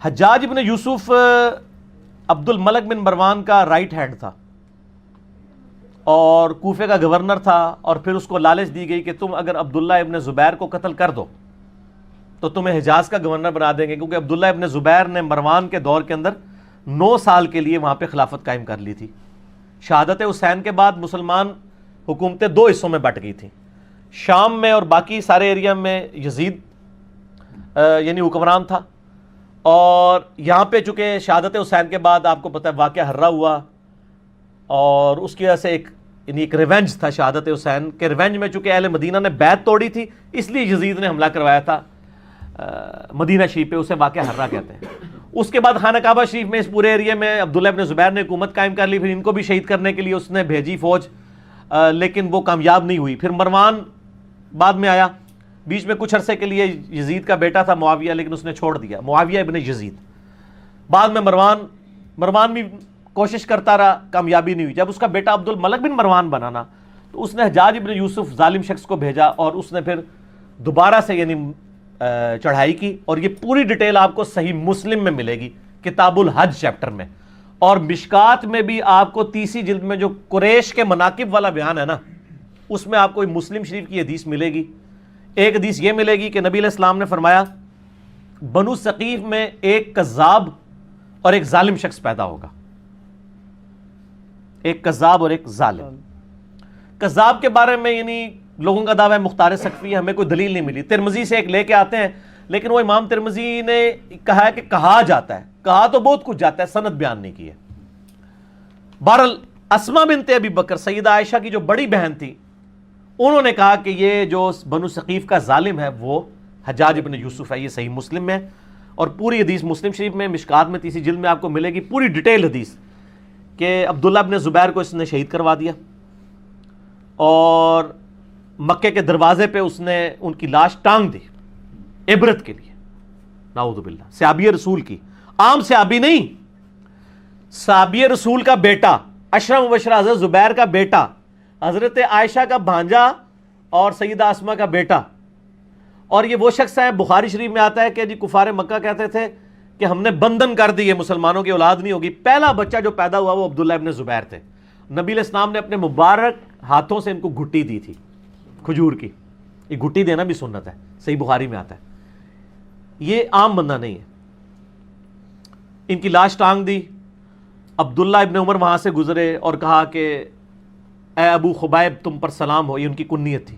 حجاج ابن یوسف عبد الملک بن مروان کا رائٹ ہینڈ تھا اور کوفے کا گورنر تھا، اور پھر اس کو لالچ دی گئی کہ تم اگر عبداللہ ابن زبیر کو قتل کر دو تو تمہیں حجاز کا گورنر بنا دیں گے، کیونکہ عبداللہ ابن زبیر نے مروان کے دور کے اندر 9 سال کے لیے وہاں پہ خلافت قائم کر لی تھی۔ شہادت حسین کے بعد مسلمان حکومتیں 2 حصوں میں بٹ گئی تھیں، شام میں اور باقی سارے ایریا میں یزید یعنی حکمران تھا، اور یہاں پہ چونکہ شہادت حسین کے بعد آپ کو پتہ ہے واقعہ ہررا ہوا، اور اس کی وجہ سے ایک ریونج تھا شہادت حسین کے ریونج میں، چونکہ اہل مدینہ نے بیعت توڑی تھی اس لیے یزید نے حملہ کروایا تھا مدینہ شریف پہ، اسے واقعہ ہررا کہتے ہیں۔ اس کے بعد خانہ کعبہ شریف میں اس پورے ایریا میں عبداللہ ابن زبیر نے حکومت قائم کر لی، پھر ان کو بھی شہید کرنے کے لیے اس نے بھیجی فوج، لیکن وہ کامیاب نہیں ہوئی۔ پھر مروان بعد میں آیا، بیچ میں کچھ عرصے کے لیے یزید کا بیٹا تھا معاویہ، لیکن اس نے چھوڑ دیا، معاویہ ابن یزید۔ بعد میں مروان بھی کوشش کرتا رہا، کامیابی نہیں ہوئی۔ جب اس کا بیٹا عبد الملک بن مروان بنانا تو اس نے حجاج ابن یوسف ظالم شخص کو بھیجا، اور اس نے پھر دوبارہ سے یعنی چڑھائی کی، اور یہ پوری ڈیٹیل آپ کو صحیح مسلم میں ملے گی کتاب الحج چیپٹر میں، اور مشکات میں بھی آپ کو 30 جلد میں جو قریش کے مناقب والا بیان ہے نا، اس میں آپ کو مسلم شریف کی حدیث ملے گی۔ ایک حدیث یہ ملے گی کہ نبی علیہ السلام نے فرمایا بنو ثقیف میں ایک کذاب اور ایک ظالم شخص پیدا ہوگا، ایک کذاب اور ایک ظالم۔ کذاب کے بارے میں یعنی لوگوں کا دعویٰ ہے مختار سقفی ہے، ہمیں کوئی دلیل نہیں ملی، ترمذی سے ایک لے کے آتے ہیں، لیکن وہ امام ترمذی نے کہا ہے کہ کہا جاتا ہے، کہا تو بہت کچھ جاتا ہے، سند بیان نہیں کی ہے۔ بہرحال اسما بنت ابی بکر سیدہ عائشہ کی جو بڑی بہن تھی، انہوں نے کہا کہ یہ جو بنو ثقیف کا ظالم ہے وہ حجاج ابن یوسف ہے، یہ صحیح مسلم میں، اور پوری حدیث مسلم شریف میں مشکات میں 30 جلد میں آپ کو ملے گی پوری ڈیٹیل حدیث کہ عبداللہ ابن زبیر کو اس نے شہید کروا دیا، اور مکے کے دروازے پہ اس نے ان کی لاش ٹانگ دی عبرت کے لیے، نعوذ باللہ، صحابی رسول کی، عام صحابی نہیں، صحابی رسول کا بیٹا، عشرہ مبشرہ حضرت زبیر کا بیٹا، حضرت عائشہ کا بھانجا اور سیدہ اسما کا بیٹا۔ اور یہ وہ شخص ہے، بخاری شریف میں آتا ہے کہ جی کفار مکہ کہتے تھے کہ ہم نے بندھن کر دی ہے، مسلمانوں کی اولاد نہیں ہوگی۔ پہلا بچہ جو پیدا ہوا وہ عبداللہ ابن زبیر تھے۔ نبی علیہ السلام نے اپنے مبارک ہاتھوں سے ان کو گھٹی دی تھی کھجور کی، یہ گھٹی دینا بھی سنت ہے، صحیح بخاری میں آتا ہے، یہ عام بندہ نہیں ہے۔ ان کی لاش ٹانگ دی، عبداللہ ابن عمر وہاں سے گزرے اور کہا کہ اے ابو خبائب تم پر سلام ہو، یہ ان کی کنیت تھی،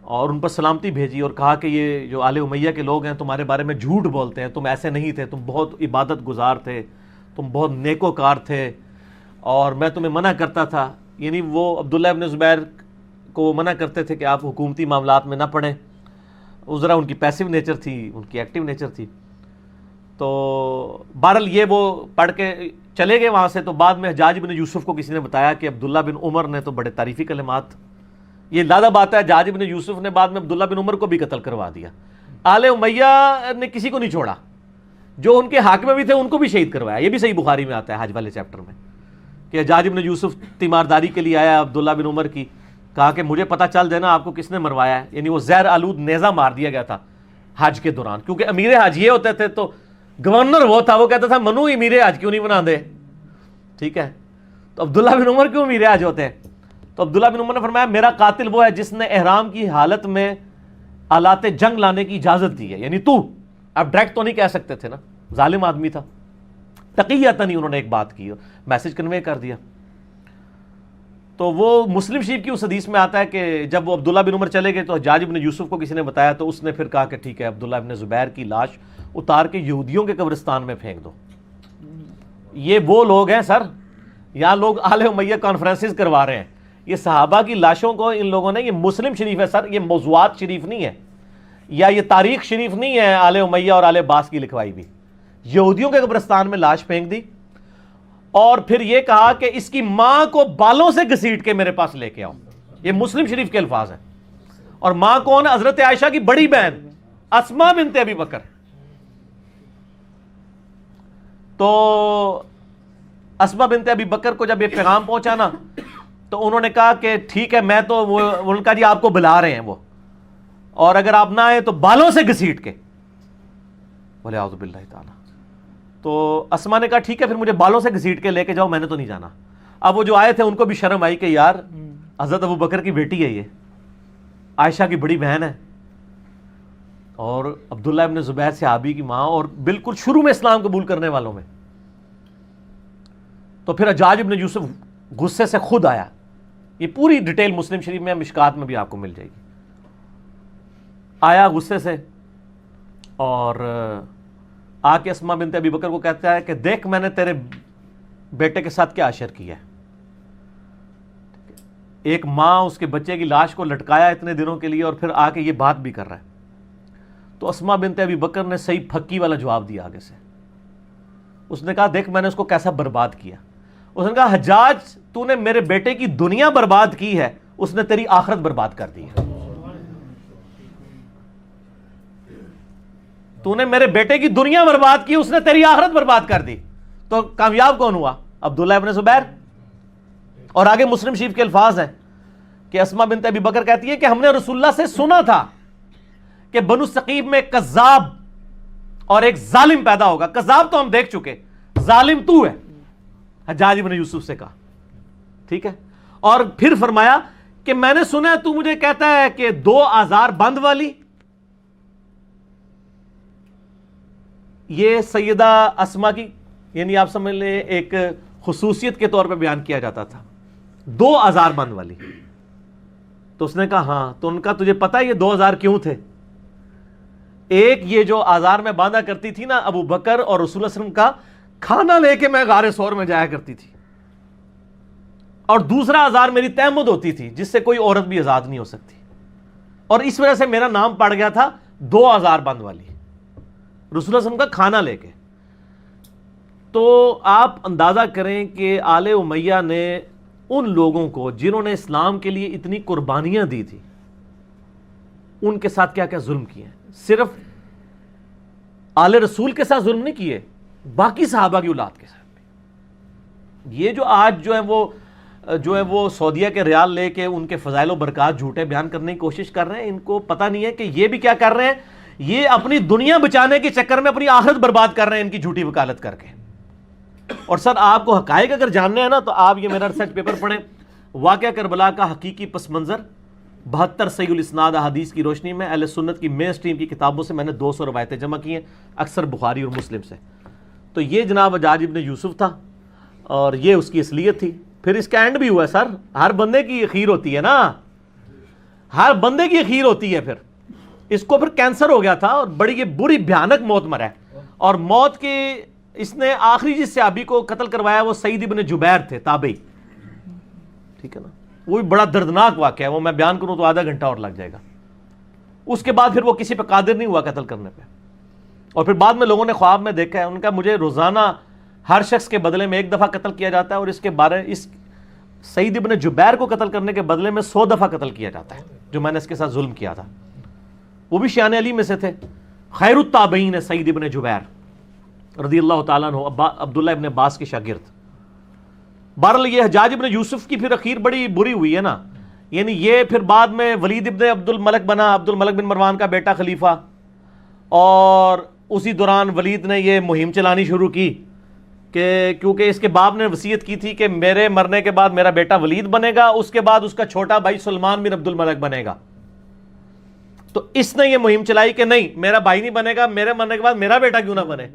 اور ان پر سلامتی بھیجی اور کہا کہ یہ جو آل امیہ کے لوگ ہیں تمہارے بارے میں جھوٹ بولتے ہیں، تم ایسے نہیں تھے، تم بہت عبادت گزار تھے، تم بہت نیکوکار تھے، اور میں تمہیں منع کرتا تھا، یعنی وہ عبداللہ ابن زبیر کو منع کرتے تھے کہ آپ حکومتی معاملات میں نہ پڑیں، ذرا ان کی پیسو نیچر تھی، ان کی ایکٹیو نیچر تھی۔ تو بہرحال یہ وہ پڑھ کے چلے گئے وہاں سے، تو بعد میں حجاج بن یوسف کو کسی نے بتایا کہ عبداللہ بن عمر نے تو بڑے تعریفی کلمات، یہ لادہ بات ہے، حجاج بن یوسف نے بعد میں عبداللہ بن عمر کو بھی قتل کروا دیا۔ آل امیہ نے کسی کو نہیں چھوڑا، جو ان کے حاکم بھی تھے ان کو بھی شہید کروایا، یہ بھی صحیح بخاری میں آتا ہے حج والے چیپٹر میں کہ حجاج بن یوسف تیمارداری کے لیے آیا عبداللہ بن عمر کی، کہا کہ مجھے پتہ چل دینا آپ کو کس نے مروایا ہے، یعنی وہ زہر آلود نیزہ مار دیا گیا تھا حج کے دوران، کیونکہ امیر حج یہ ہوتے تھے، تو گورنر وہ تھا، وہ کہتا تھا منو امیر حج کیوں نہیں بنا دے، ٹھیک ہے، تو عبداللہ بن عمر کیوں امیر حج ہوتے ہیں؟ تو عبداللہ بن عمر نے فرمایا میرا قاتل وہ ہے جس نے احرام کی حالت میں آلات جنگ لانے کی اجازت دی ہے، یعنی تو اب ڈائریکٹ تو نہیں کہہ سکتے تھے نا، ظالم آدمی تھا، تقیۃً انہوں نے ایک بات کی، میسج کنوے کر دیا۔ تو وہ مسلم شریف کی اس حدیث میں آتا ہے کہ جب وہ عبداللہ بن عمر چلے گئے تو حجاج بن یوسف کو کسی نے بتایا، تو اس نے پھر کہا کہ ٹھیک ہے عبداللہ بن زبیر کی لاش اتار کے یہودیوں کے قبرستان میں پھینک دو۔ یہ وہ لوگ ہیں سر، یہاں لوگ آل امیہ کانفرنسز کروا رہے ہیں، یہ صحابہ کی لاشوں کو ان لوگوں نے، یہ مسلم شریف ہے سر، یہ موضوعات شریف نہیں ہے، یا یہ تاریخ شریف نہیں ہے آل امیہ اور آل عباس کی لکھوائی بھی، یہودیوں کے قبرستان میں لاش پھینک دی، اور پھر یہ کہا کہ اس کی ماں کو بالوں سے گھسیٹ کے میرے پاس لے کے آؤ، یہ مسلم شریف کے الفاظ ہیں۔ اور ماں کون؟ حضرت عائشہ کی بڑی بہن اسما بنت ابی بکر۔ تو اسما بنت ابی بکر کو جب یہ پیغام پہنچا نا، تو انہوں نے کہا کہ ٹھیک ہے، میں تو ان کا جی آپ کو بلا رہے ہیں وہ، اور اگر آپ نہ آئے تو بالوں سے گھسیٹ کے۔ وَلِعَوْذُ بِاللَّهِ تعالیٰ. تو اسما نے کہا ٹھیک ہے پھر مجھے بالوں سے گھسیٹ کے لے کے جاؤ، میں نے تو نہیں جانا. اب وہ جو آئے تھے ان کو بھی شرم آئی کہ یار حضرت ابو بکر کی بیٹی ہے، یہ عائشہ کی بڑی بہن ہے، اور عبداللہ ابن زبیر صحابی کی ماں، اور بالکل شروع میں اسلام قبول کرنے والوں میں. تو پھر حجاج ابن یوسف غصے سے خود آیا. یہ پوری ڈیٹیل مسلم شریف میں، مشکات میں بھی آپ کو مل جائے گی. آیا غصے سے اور آ کے اسما بنت ابی بکر کو کہتا ہے کہ دیکھ میں نے تیرے بیٹے کے ساتھ کیا اشر کیا ہے. ایک ماں اس کے بچے کی لاش کو لٹکایا اتنے دنوں کے لیے، اور پھر آ کے یہ بات بھی کر رہا ہے. تو اسما بنت ابی بکر نے صحیح پھکی والا جواب دیا آگے سے. اس نے کہا دیکھ میں نے اس کو کیسا برباد کیا. اس نے کہا حجاج تو نے میرے بیٹے کی دنیا برباد کی ہے، اس نے تیری آخرت برباد کر دی ہے. تو نے میرے بیٹے کی دنیا برباد کی، اس نے تیری آخرت برباد کر دی. تو کامیاب کون ہوا؟ عبداللہ ابن زبیر. اور آگے مسلم شریف کے الفاظ ہیں کہ اسما بنت ابی بکر کہتی ہے کہ ہم نے رسول اللہ سے سنا تھا کہ بنو ثقیف میں ایک کذاب اور ایک ظالم پیدا ہوگا. کذاب تو ہم دیکھ چکے، ظالم تو ہے. حجاج ابن یوسف سے کہا ٹھیک ہے. اور پھر فرمایا کہ میں نے سنا ہے تو مجھے کہتا ہے کہ 2 آزار بند والی. یہ سیدہ اسما کی یعنی آپ سمجھ لیں ایک خصوصیت کے طور پہ بیان کیا جاتا تھا، 2 آزار بند والی. تو اس نے کہا ہاں. تو ان کا تجھے پتا ہے یہ 2 آزار کیوں تھے؟ ایک یہ جو آزار میں باندھا کرتی تھی نا ابو بکر اور رسول اللہ صلی اللہ علیہ وسلم کا کھانا لے کے میں غار ثور میں جایا کرتی تھی، اور دوسرا آزار میری تہمت ہوتی تھی جس سے کوئی عورت بھی آزاد نہیں ہو سکتی، اور اس وجہ سے میرا نام پڑ گیا تھا 2 آزار بند والی، رسول اللہ صلی اللہ علیہ وسلم کا کھانا لے کے. تو آپ اندازہ کریں کہ آل امیہ نے ان لوگوں کو جنہوں نے اسلام کے لیے اتنی قربانیاں دی تھی ان کے ساتھ کیا کیا ظلم کیے ہیں. صرف آل رسول کے ساتھ ظلم نہیں کیے، باقی صحابہ کی اولاد کے ساتھ بھی. یہ جو آج جو ہے وہ سعودیہ کے ریال لے کے ان کے فضائل و برکات جھوٹے بیان کرنے کی کوشش کر رہے ہیں، ان کو پتہ نہیں ہے کہ یہ بھی کیا کر رہے ہیں. یہ اپنی دنیا بچانے کے چکر میں اپنی آخرت برباد کر رہے ہیں ان کی جھوٹی وکالت کر کے. اور سر آپ کو حقائق اگر جاننے ہیں نا تو آپ یہ میرا ریسرچ پیپر پڑھیں، واقعہ کربلا کا حقیقی پس منظر 72 صحیح الاسناد احادیث کی روشنی میں. اہل سنت کی مین سٹریم کی کتابوں سے میں نے 200 روایتیں جمع کی ہیں، اکثر بخاری اور مسلم سے. تو یہ جناب حجاج ابن یوسف تھا اور یہ اس کی اصلیت تھی. پھر اس کا اینڈ بھی ہوا ہے. سر ہر بندے کی اخیر ہوتی ہے نا، ہر بندے کی اخیر ہوتی ہے. پھر اس کو پھر کینسر ہو گیا تھا اور بڑی یہ بری بھیانک موت مرا ہے. اور موت کے اس نے آخری جس صحابی کو قتل کروایا وہ سعید ابن جبیر تھے، تابعی. ٹھیک ہے نا، وہ بھی بڑا دردناک واقعہ ہے، وہ میں بیان کروں تو آدھا گھنٹہ اور لگ جائے گا. اس کے بعد پھر وہ کسی پہ قادر نہیں ہوا قتل کرنے پہ. اور پھر بعد میں لوگوں نے خواب میں دیکھا ہے ان کا مجھے روزانہ ہر شخص کے بدلے میں 1 دفعہ قتل کیا جاتا ہے، اور اس کے بارے اس سعید ابن جبیر کو قتل کرنے کے بدلے میں 100 دفعہ قتل کیا جاتا ہے جو میں نے اس کے ساتھ ظلم کیا تھا. وہ بھی شیان علی میں سے تھے، خیر التابعین ہے سعید ابن جبیر رضی اللہ تعالیٰ عنہ، عبداللہ ابن عباس کے شاگرد. بہرحال یہ حجاج ابن یوسف کی پھر اخیر بڑی بری ہوئی ہے نا. یعنی یہ پھر بعد میں ولید ابن عبد الملک بنا، عبد الملک بن مروان کا بیٹا خلیفہ، اور اسی دوران ولید نے یہ مہم چلانی شروع کی کہ کیونکہ اس کے باپ نے وصیت کی تھی کہ میرے مرنے کے بعد میرا بیٹا ولید بنے گا، اس کے بعد اس کا چھوٹا بھائی سلمان بن عبد الملک بنے گا. تو اس نے یہ مہم چلائی کہ نہیں میرا بھائی نہیں بنے گا، میرے مرنے کے بعد میرا بیٹا کیوں نہ بنے.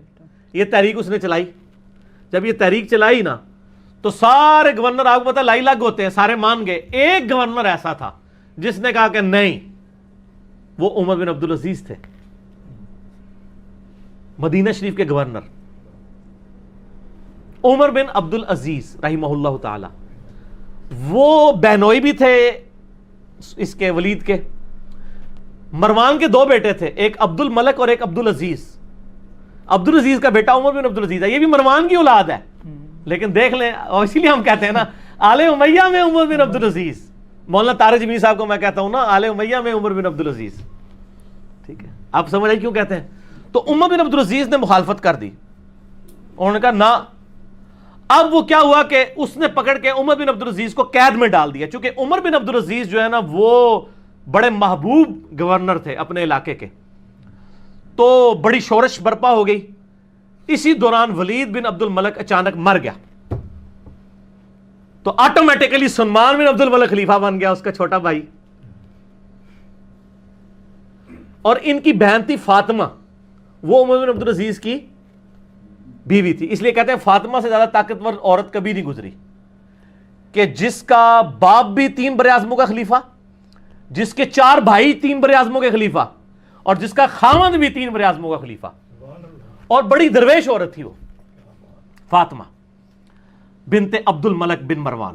یہ تحریک اس نے چلائی. جب یہ تحریک چلائی نا تو سارے گورنر آپ کو پتا لائی لاگ ہوتے ہیں، سارے مان گئے. ایک گورنر ایسا تھا جس نے کہا کہ نہیں، وہ عمر بن عبدالعزیز تھے، مدینہ شریف کے گورنر عمر بن عبدالعزیز رحمہ اللہ تعالی. وہ بہنوئی بھی تھے اس کے ولید کے. مروان کے 2 بیٹے تھے، ایک عبد الملک اور ایک عبدالعزیز. عبدالعزیز کا بیٹا عمر بن عبدالعزیز ہے، یہ بھی مروان کی اولاد ہے. لیکن دیکھ لیں، اور اسی لیے ہم کہتے ہیں نا آل امیہ میں عمر بن عبدالعزیز. مولانا طارق جمیل صاحب کو میں کہتا ہوں نا آل امیہ میں عمر بن عبدالعزیز. ٹھیک ہے، آپ سمجھ آئی کیوں کہتے ہیں. تو عمر بن عبدالعزیز نے مخالفت کر دی. انہوں نے کہا نہ. اب وہ کیا ہوا کہ اس نے پکڑ کے عمر بن عبدالعزیز کو قید میں ڈال دیا. چونکہ عمر بن عبدالعزیز جو ہے نا وہ بڑے محبوب گورنر تھے اپنے علاقے کے. تو بڑی شورش برپا ہو گئی. اسی دوران ولید بن عبد الملک اچانک مر گیا, تو آٹومیٹیکلی سلمان بن عبد الملک خلیفہ بن گیا, اس کا چھوٹا بھائی. اور ان کی بہن تھی فاطمہ, وہ عمر بن عبد العزیز کی بیوی تھی. اس لیے کہتے ہیں فاطمہ سے زیادہ طاقتور عورت کبھی نہیں گزری, کہ جس کا باپ بھی 3 براعظموں کا خلیفہ, جس کے 4 بھائی 3 براعظموں کے خلیفہ, اور جس کا خاوند بھی 3 براعظموں کا خلیفہ. اور بڑی درویش عورت تھی وہ فاطمہ بنت عبد الملک بن مروان.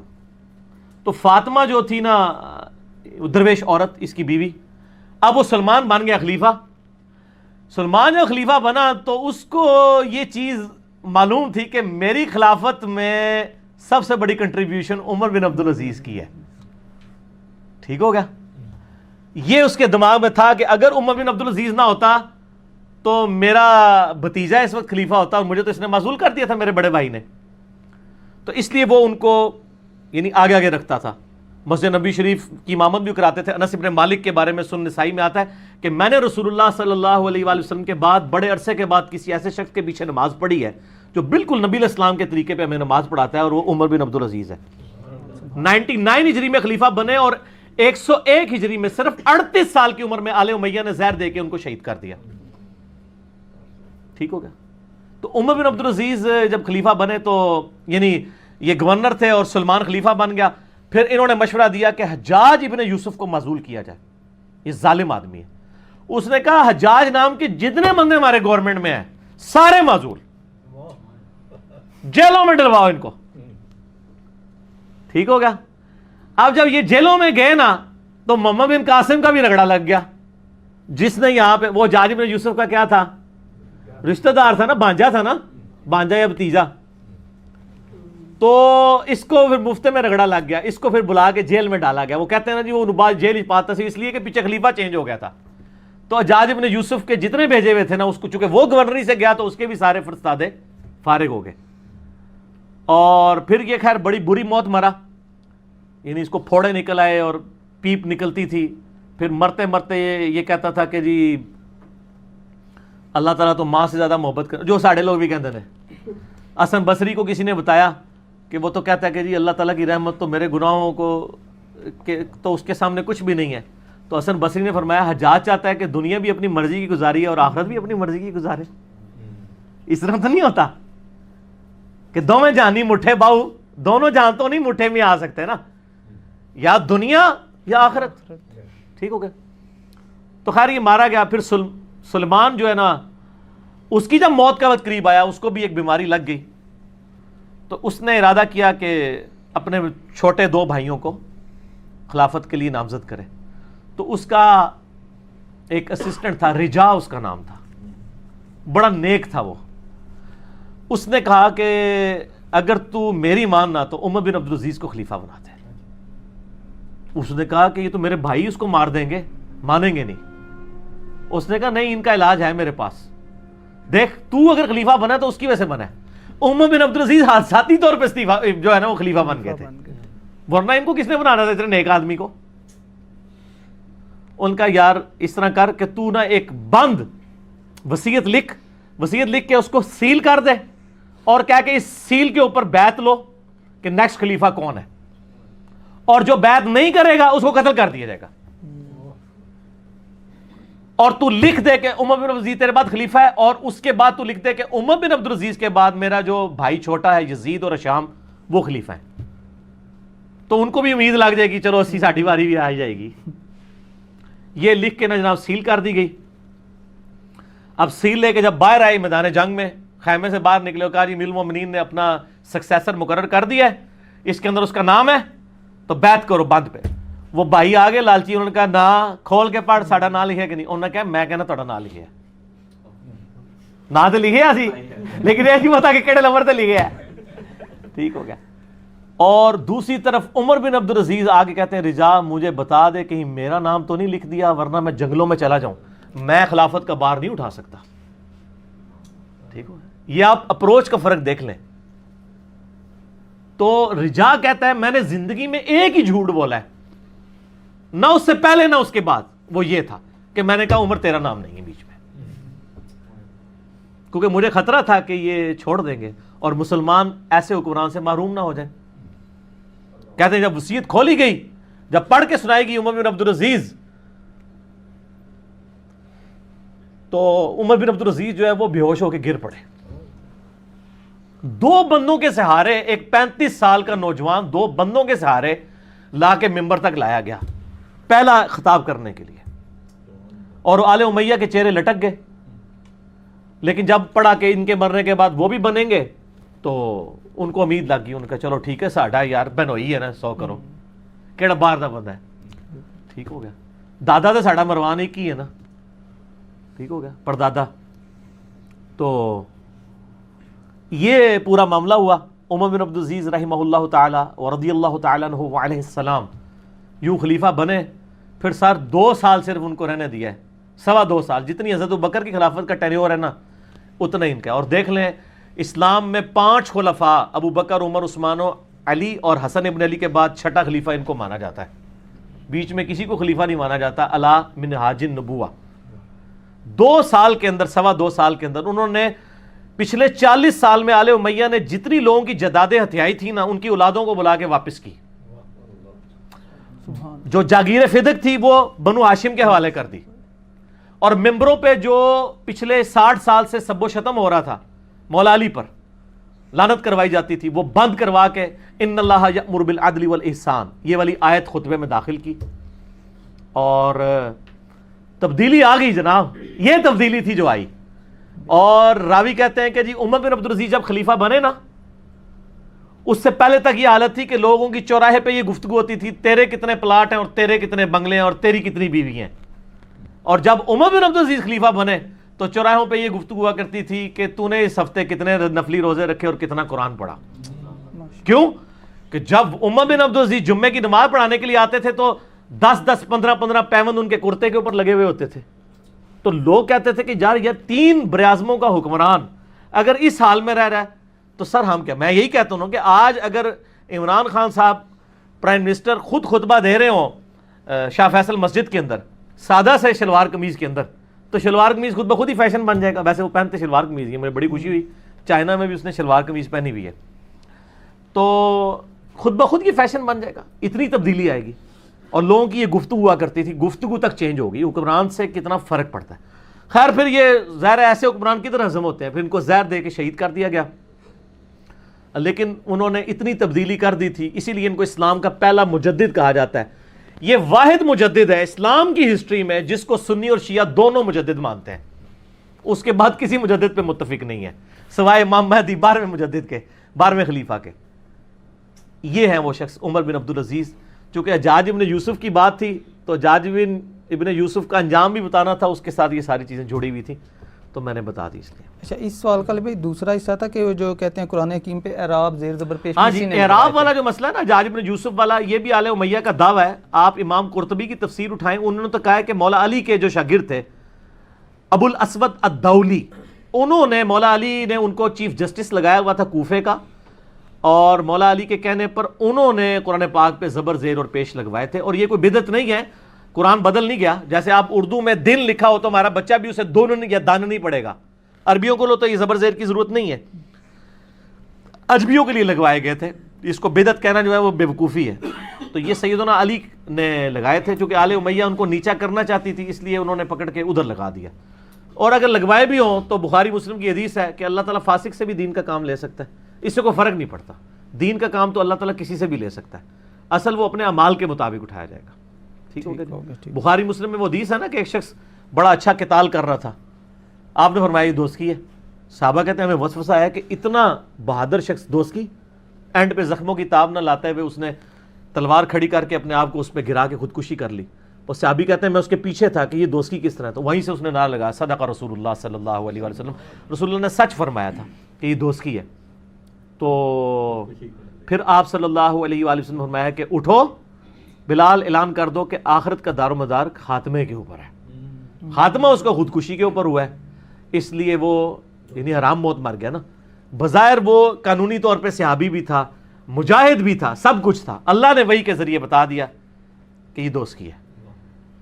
تو فاطمہ جو تھی نا درویش عورت, اس کی بیوی. اب وہ سلمان بن گیا خلیفہ. سلمان جو خلیفہ بنا تو اس کو یہ چیز معلوم تھی کہ میری خلافت میں سب سے بڑی کنٹریبیوشن عمر بن عبد العزیز کی ہے. ٹھیک ہو گیا. یہ اس کے دماغ میں تھا کہ اگر عمر بن عبد العزیز نہ ہوتا تو میرا بھتیجا اس وقت خلیفہ ہوتا, اور مجھے تو اس نے معزول کر دیا تھا میرے بڑے بھائی نے. تو اس لیے وہ ان کو یعنی آگے آگے رکھتا تھا. مسجد نبی شریف کی امامت بھی کراتے تھے. انس بن مالک کے بارے میں سنن نسائی میں آتا ہے کہ میں نے رسول اللہ صلی اللہ علیہ وآلہ وسلم کے بعد بڑے عرصے کے بعد کسی ایسے شخص کے پیچھے نماز پڑھی ہے جو بالکل نبی علیہ السلام کے طریقے پہ ہمیں نماز پڑھاتا ہے, اور وہ عمر بن عبد العزیز ہے. 99 ہجری میں خلیفہ بنے, اور 101 ہجری میں صرف 38 سال کی عمر میں آل امیہ نے زہر دے کے ان کو شہید کر دیا. ٹھیک ہو گیا. تو عمر بن عبد العزیز جب خلیفہ بنے تو یعنی یہ گورنر تھے اور سلمان خلیفہ بن گیا. پھر انہوں نے مشورہ دیا کہ حجاج ابن یوسف کو معزول کیا جائے, یہ ظالم آدمی ہے. اس نے کہا حجاج نام کے جتنے بندے ہمارے گورنمنٹ میں ہیں سارے معزول, جیلوں میں ڈلواؤ ان کو. ٹھیک ہو گیا. اب جب یہ جیلوں میں گئے نا تو محمد بن قاسم کا بھی رگڑا لگ گیا, جس نے یہاں پہ, وہ حجاج ابن یوسف کا کیا تھا, رشتہ دار تھا نا, بانجا تھا نا, بانجا یا بھتیجا. تو اس کو پھر مفتے میں رگڑا لگ گیا, اس کو پھر بلا کے جیل میں ڈالا گیا. وہ کہتے ہیں نا جی وہ نباز جیل ہی پاتا سی, اس لیے کہ پیچھے خلیفہ چینج ہو گیا تھا. تو حجاج ابن یوسف کے جتنے بھیجے ہوئے تھے نا, اس کو چونکہ وہ گورنری سے گیا تو اس کے بھی سارے فرستادے فارغ ہو گئے. اور پھر یہ خیر بڑی بری موت مرا, یعنی اس کو پھوڑے نکل آئے اور پیپ نکلتی تھی. پھر مرتے مرتے یہ کہتا تھا کہ جی اللہ تعالیٰ تو ماں سے زیادہ محبت کر, جو ساڑھے لوگ بھی کہتے ہیں. حسن بصری کو کسی نے بتایا کہ وہ تو کہتا ہے کہ جی اللہ تعالیٰ کی رحمت تو میرے گناہوں کو تو اس کے سامنے کچھ بھی نہیں ہے. تو حسن بصری نے فرمایا حجاج چاہتا ہے کہ دنیا بھی اپنی مرضی کی گزاری ہے اور آخرت بھی اپنی مرضی کی گزارے. اس طرح تو نہیں ہوتا کہ دونوں جہانی مٹھے باؤ, دونوں جہاں تو نہیں مٹھے میں آ سکتے نا, یا دنیا یا آخرت. ٹھیک ہو گیا. تو خیر یہ مارا گیا. پھر سلمان جو ہے نا, اس کی جب موت کا وقت قریب آیا اس کو بھی ایک بیماری لگ گئی. تو اس نے ارادہ کیا کہ اپنے چھوٹے 2 بھائیوں کو خلافت کے لیے نامزد کرے. تو اس کا ایک اسسٹنٹ تھا, رجا اس کا نام تھا, بڑا نیک تھا وہ. اس نے کہا کہ اگر تو میری ماننا تو عمر بن عبد العزیز کو خلیفہ بناتے ہیں. اس نے کہا کہ یہ تو میرے بھائی اس کو مار دیں گے, مانیں گے نہیں. اس نے کہا نہیں, ان کا علاج ہے میرے پاس, دیکھ تو اگر خلیفہ بنا تو اس کی وجہ سے بنا ہے. عمر بن عبد العزیز حادثاتی طور پہ جو ہے نا وہ خلیفہ بن گئے تھے, ورنہ ان کو کس نے بنانا تھا اتنے نیک آدمی کو. ان کا یار اس طرح کر کہ تو نا ایک بند وصیت لکھ کے اس کو سیل کر دے, اور کہہ کہ اس سیل کے اوپر بیعت لو کہ نیکسٹ خلیفہ کون ہے, اور جو بیعت نہیں کرے گا اس کو قتل کر دیا جائے گا. اور تو لکھ دے کہ عمر بن عبد العزیز تیرے بعد خلیفہ ہے, اور اس کے بعد تو لکھ دے کہ عمر بن عبد العزیز کے بعد میرا جو بھائی چھوٹا ہے یزید اور ہشام وہ خلیفہ ہے. تو ان کو بھی امید لگ جائے گی چلو 80-60 باری بھی آ جائے گی. یہ لکھ کے نا جناب سیل کر دی گئی. اب سیل لے کے جب باہر آئی میدان جنگ میں, خیمے سے باہر نکلے اور کہا جی امیر المومنین نے اپنا سکسیسر مقرر کر دیا ہے, اس کے اندر اس کا نام ہے, تو بیعت کرو بند پہ. وہ بھائی آگے لالچی, انہوں نے کہا نہ کھول کے پڑھ ساڑا نام لکھے کہ نہیں. انہوں نے کہا میں کہنا تھوڑا نام لکھے نہ تو لکھے سی, لیکن یہ نہیں پتا کہ کہڑے نمبر سے لکھے ہے. ٹھیک ہو گیا. اور دوسری طرف عمر بن عبد العزیز آگے کہتے ہیں رجا مجھے بتا دے کہیں میرا نام تو نہیں لکھ دیا, ورنہ میں جنگلوں میں چلا جاؤں, میں خلافت کا بار نہیں اٹھا سکتا. ٹھیک ہو گیا. یہ آپ اپروچ کا فرق دیکھ لیں. تو رجا کہتا ہے میں نے زندگی میں ایک ہی جھوٹ بولا ہے, نہ اس سے پہلے نہ اس کے بعد, وہ یہ تھا کہ میں نے کہا عمر تیرا نام نہیں ہے بیچ میں. کیونکہ مجھے خطرہ تھا کہ یہ چھوڑ دیں گے اور مسلمان ایسے حکمران سے محروم نہ ہو جائیں. کہتے ہیں جب وصیت کھولی گئی، جب پڑھ کے سنائی گئی عمر بن عبدالعزیز، تو عمر بن عبدالعزیز جو ہے وہ بے ہوش ہو کے گر پڑے. 2 بندوں کے سہارے، ایک 35 سال کا نوجوان 2 بندوں کے سہارے لا کے ممبر تک لایا گیا پہلا خطاب کرنے کے لیے، اور آل امیہ کے چہرے لٹک گئے. لیکن جب پڑھا کہ ان کے مرنے کے بعد وہ بھی بنیں گے تو ان کو امید لگ گئی. ان کا چلو ٹھیک ہے، ساڈا یار بنوئی ہے نا 100 کرو، کیڑا باہر دا بندہ ہے، ٹھیک ہو گیا. دادا تو ساڈا مروان ایک ہی ہے نا، ٹھیک ہو گیا، پردادا. تو یہ پورا معاملہ ہوا. عمر بن عبدالعزیز رحمہ اللہ تعالی ورضی اللہ تعالی عنہ وعلیہ السلام یوں خلیفہ بنے. پھر سر 2 سال صرف ان کو رہنے دیا ہے، 2.25 سال. جتنی حضرت ابوبکر کی خلافت کا ٹینیور ہے نا اتنا ہی ان کا. اور دیکھ لیں اسلام میں 5 خلفاء ابو بکر، عمر، عثمان و علی اور حسن ابن علی کے بعد 6ٹھا خلیفہ ان کو مانا جاتا ہے. بیچ میں کسی کو خلیفہ نہیں مانا جاتا. الا من حاج النبوہ. 2 سال کے اندر، 2.25 سال کے اندر انہوں نے پچھلے 40 سال میں آل امیہ نے جتنی لوگوں کی جدادیں ہتھیائی تھی نا، ان کی اولادوں کو بلا کے واپس کی. جو جاگیر فدق تھی وہ بنو ہاشم کے حوالے کر دی، اور ممبروں پہ جو پچھلے 60 سال سے سب و شتم ہو رہا تھا مولا علی پر، لعنت کروائی جاتی تھی، وہ بند کروا کے ان اللہ یأمر بالعدل والاحسان یہ والی آیت خطبے میں داخل کی. اور تبدیلی آ گئی جناب. یہ تبدیلی تھی جو آئی. اور راوی کہتے ہیں کہ جی عمر بن عبدالعزیز جب خلیفہ بنے نا، اس سے پہلے تک یہ حالت تھی کہ لوگوں کی چوراہے پہ یہ گفتگو ہوتی تھی، تیرے کتنے پلاٹ ہیں اور تیرے کتنے بنگلے ہیں اور تیری کتنی بیوی ہیں. اور جب عمر بن عبدالعزیز خلیفہ بنے تو چوراہوں پہ یہ گفتگو ہوا کرتی تھی کہ تو نے اس ہفتے کتنے نفلی روزے رکھے اور کتنا قرآن پڑھا. کیوں کہ جب عمر بن عبدالعزیز جمعے کی نماز پڑھانے کے لیے آتے تھے تو 10 15 پیوند ان کے کرتے کے اوپر لگے ہوئے ہوتے تھے. تو لوگ کہتے تھے کہ یار 3 براعظموں کا حکمران اگر اس حال میں رہ رہا ہے تو سر ہم کیا. میں یہی کہتا ہوں کہ آج اگر عمران خان صاحب پرائم منسٹر خود خطبہ دے رہے ہوں شاہ فیصل مسجد کے اندر سادہ سے شلوار قمیض کے اندر، تو شلوار قمیض خود بخود ہی فیشن بن جائے گا. ویسے وہ پہنتے شلوار قمیض ہی، مجھے بڑی خوشی ہوئی چائنا میں بھی اس نے شلوار قمیض پہنی ہوئی ہے، تو خود بخود کی فیشن بن جائے گا. اتنی تبدیلی آئے گی. اور لوگوں کی یہ گفتگو ہوا کرتی تھی، گفتگو تک چینج ہوگی. حکمران سے کتنا فرق پڑتا ہے. خیر پھر یہ زہر ایسے حکمران کدھر ہضم ہوتے ہیں، پھر ان کو زہر دے کے شہید کر دیا گیا. لیکن انہوں نے اتنی تبدیلی کر دی تھی، اسی لیے ان کو اسلام کا پہلا مجدد کہا جاتا ہے. یہ واحد مجدد ہے اسلام کی ہسٹری میں جس کو سنی اور شیعہ دونوں مجدد مانتے ہیں. اس کے بعد کسی مجدد پہ متفق نہیں ہے سوائے امام مہدی 12ویں مجدد کے، 12ویں خلیفہ کے. یہ ہیں وہ شخص عمر بن عبدالعزیز. چونکہ حجاج ابن یوسف کی بات تھی تو حجاج ابن یوسف کا انجام بھی بتانا تھا، اس کے ساتھ یہ ساری چیزیں جڑی ہوئی تھیں تو میں نے بتا دی اس لیے. اچھا اس سوال کا بھی دوسرا حصہ تھا کہ جو کہتے ہیں قرآن حکیم پہ اعراب زیر زبر پیش. ہاں جی، اعراب والا جو مسئلہ ہے نا حجاج ابن یوسف والا، یہ بھی آل امیہ کا دعویٰ ہے. آپ امام قرطبی کی تفسیر اٹھائیں، انہوں نے تو کہا ہے کہ مولا علی کے جو شاگرد تھے ابو الاسود الدولی، انہوں نے مولا علی نے ان کو چیف جسٹس لگایا ہوا تھا کوفے کا، اور مولا علی کے کہنے پر انہوں نے قرآن پاک پہ زبر زیر اور پیش لگوائے تھے. اور یہ کوئی بدعت نہیں ہے، قرآن بدل نہیں گیا. جیسے آپ اردو میں دن لکھا ہو تو ہمارا بچہ بھی اسے دون یا دان نہیں پڑھے گا. عربیوں کو لو تو یہ زبر زیر کی ضرورت نہیں ہے، اجمیوں کے لیے لگوائے گئے تھے. اس کو بدعت کہنا جو ہے وہ بے وقوفی ہے. تو یہ سیدنا علی نے لگائے تھے، چونکہ آل امیہ ان کو نیچا کرنا چاہتی تھی، اس لیے انہوں نے پکڑ کے ادھر لگا دیا. اور اگر لگوائے بھی ہوں تو بخاری مسلم کی حدیث ہے کہ اللہ تعالیٰ فاسق سے بھی دین کا کام لے سکتا ہے، اس سے کوئی فرق نہیں پڑتا. دین کا کام تو اللہ تعالیٰ کسی سے بھی لے سکتا ہے، اصل وہ اپنے اعمال کے مطابق اٹھایا جائے گا. ٹھیک ہو گیا. بخاری مسلم میں وہ حدیث ہے نا کہ ایک شخص بڑا اچھا قتال کر رہا تھا، آپ نے فرمایا دوست کی ہے. صحابہ کہتے ہیں ہمیں وسوسہ آیا کہ اتنا بہادر شخص دوست کی، اینڈ پہ زخموں کی تاب نہ لاتے ہوئے اس نے تلوار کھڑی کر کے اپنے آپ کو اس پہ گرا کے خودکشی کر لی. اور صحابی کہتے ہیں میں اس کے پیچھے تھا کہ یہ دوست کی کس طرح. تو وہیں سے اس نے نعرہ لگایا صدق رسول اللہ صلی اللہ علیہ وسلم، رسول اللہ نے سچ فرمایا تھا کہ یہ دوست کی ہے. تو پھر آپ صلی اللہ علیہ وآلہ وسلم فرمایا کہ اٹھو بلال، اعلان کر دو کہ آخرت کا دار و مدار خاتمے کے اوپر ہے. خاتمہ اس کا خودکشی کے اوپر ہوا ہے، اس لیے وہ یعنی حرام موت مر گیا نا. بظاہر وہ قانونی طور پہ صحابی بھی تھا، مجاہد بھی تھا، سب کچھ تھا. اللہ نے وحی کے ذریعے بتا دیا کہ یہ دوست کی ہے.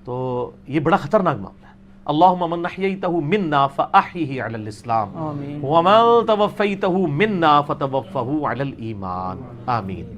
تو یہ بڑا خطرناک معاملہ ہے. اللہم من احییتہ منا فاحیہ علی الاسلام آمین ومن توفیتہ منا فتوفہ علی الایمان آمین.